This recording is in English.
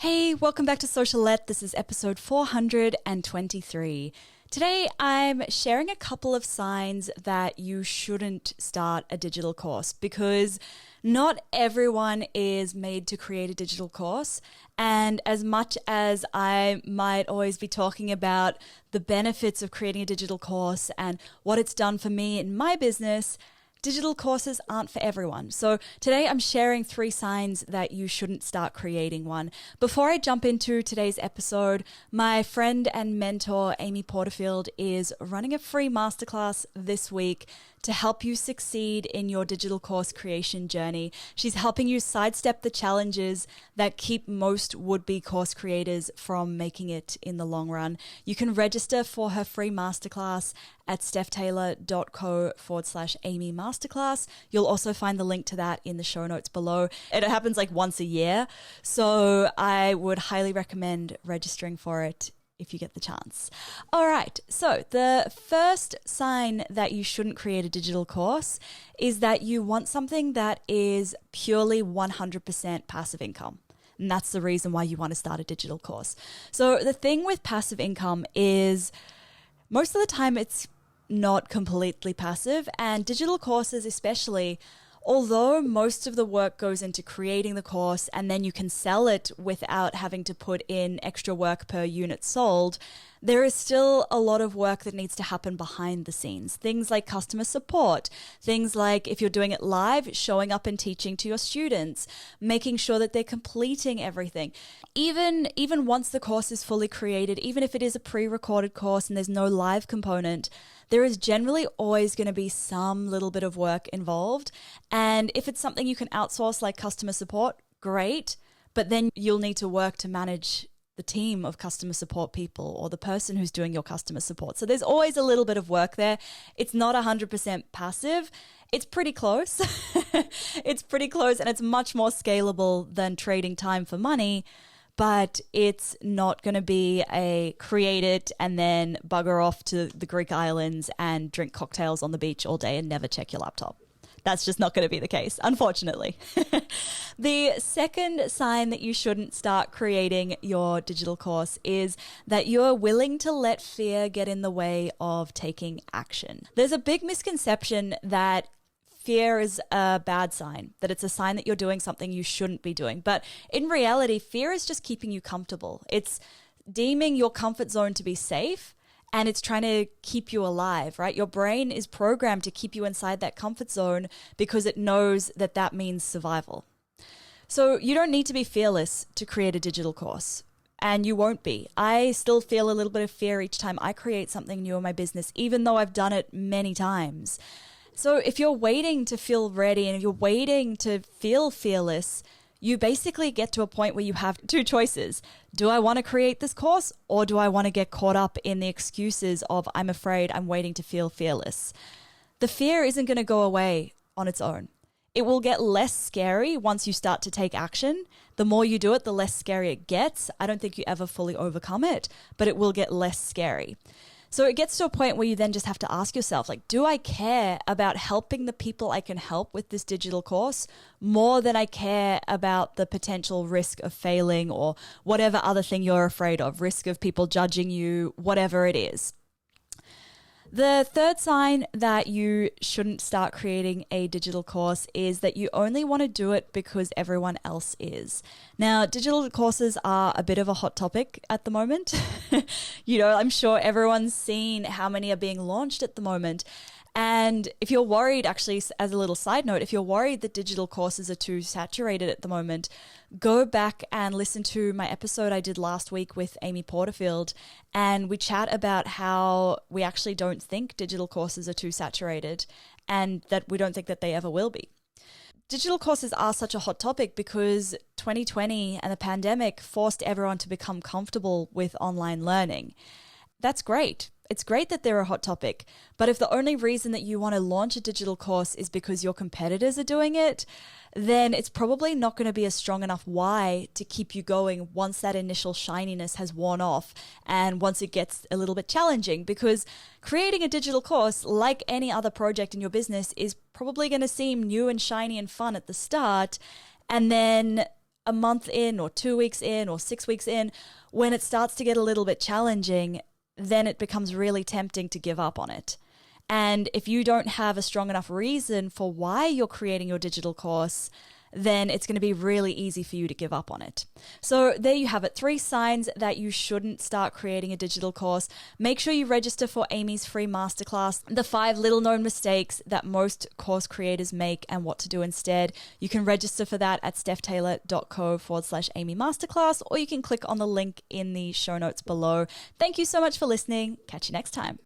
Hey, welcome back to Socialette. This is episode 423. Today, I'm sharing a couple of signs that you shouldn't start a digital course because not everyone is made to create a digital course. And as much as I might always be talking about the benefits of creating a digital course and what it's done for me in my business, digital courses aren't for everyone. So today I'm sharing 3 signs that you shouldn't start creating one. Before I jump into today's episode, my friend and mentor, Amy Porterfield, is running a free masterclass this week to help you succeed in your digital course creation journey. She's helping you sidestep the challenges that keep most would-be course creators from making it in the long run. You can register for her free masterclass at stephtaylor.co/Amy Masterclass. You'll also find the link to that in the show notes below. It happens like once a year, so I would highly recommend registering for it if you get the chance. All right, so the first sign that you shouldn't create a digital course is that you want something that is purely 100% passive income. And that's the reason why you want to start a digital course. So the thing with passive income is most of the time it's not completely passive, and digital courses especially, although most of the work goes into creating the course and then you can sell it without having to put in extra work per unit sold, there is still a lot of work that needs to happen behind the scenes. Things like customer support, things like if you're doing it live, showing up and teaching to your students, making sure that they're completing everything. Even once the course is fully created, even if it is a pre-recorded course and there's no live component, there is generally always going to be some little bit of work involved. And if it's something you can outsource like customer support, great. But then you'll need to work to manage the team of customer support people or the person who's doing your customer support. So there's always a little bit of work there. It's not 100% passive. It's pretty close. It's pretty close, and it's much more scalable than trading time for money. But it's not going to be a create it and then bugger off to the Greek islands and drink cocktails on the beach all day and never check your laptop. That's just not going to be the case, unfortunately. The second sign that you shouldn't start creating your digital course is that you're willing to let fear get in the way of taking action. There's a big misconception that fear is a bad sign, that it's a sign that you're doing something you shouldn't be doing. But in reality, fear is just keeping you comfortable. It's deeming your comfort zone to be safe, and it's trying to keep you alive, right? Your brain is programmed to keep you inside that comfort zone because it knows that that means survival. So you don't need to be fearless to create a digital course. And you won't be. I still feel a little bit of fear each time I create something new in my business, even though I've done it many times. So if you're waiting to feel ready and if you're waiting to feel fearless, you basically get to a point where you have 2 choices. Do I want to create this course, or do I want to get caught up in the excuses of I'm afraid, I'm waiting to feel fearless? The fear isn't going to go away on its own. It will get less scary once you start to take action. The more you do it, the less scary it gets. I don't think you ever fully overcome it, but it will get less scary. So it gets to a point where you then just have to ask yourself, like, do I care about helping the people I can help with this digital course more than I care about the potential risk of failing or whatever other thing you're afraid of, risk of people judging you, whatever it is? The third sign that you shouldn't start creating a digital course is that you only want to do it because everyone else is. Now, digital courses are a bit of a hot topic at the moment. I'm sure everyone's seen how many are being launched at the moment. And if you're worried, actually, as a little side note, if you're worried that digital courses are too saturated at the moment, go back and listen to my episode I did last week with Amy Porterfield. And we chat about how we actually don't think digital courses are too saturated and that we don't think that they ever will be. Digital courses are such a hot topic because 2020 and the pandemic forced everyone to become comfortable with online learning. That's great. It's great that they're a hot topic, but if the only reason that you want to launch a digital course is because your competitors are doing it, then it's probably not going to be a strong enough why to keep you going once that initial shininess has worn off and once it gets a little bit challenging, because creating a digital course, like any other project in your business, is probably going to seem new and shiny and fun at the start, and then a month in or 2 weeks in or 6 weeks in, when it starts to get a little bit challenging, then it becomes really tempting to give up on it. And if you don't have a strong enough reason for why you're creating your digital course, then it's going to be really easy for you to give up on it. So there you have it, 3 signs that you shouldn't start creating a digital course. Make sure you register for Amy's free masterclass, the 5 little known mistakes that most course creators make and what to do instead. You can register for that at stephtaylor.co/Amy Masterclass, or you can click on the link in the show notes below. Thank you so much for listening. Catch you next time.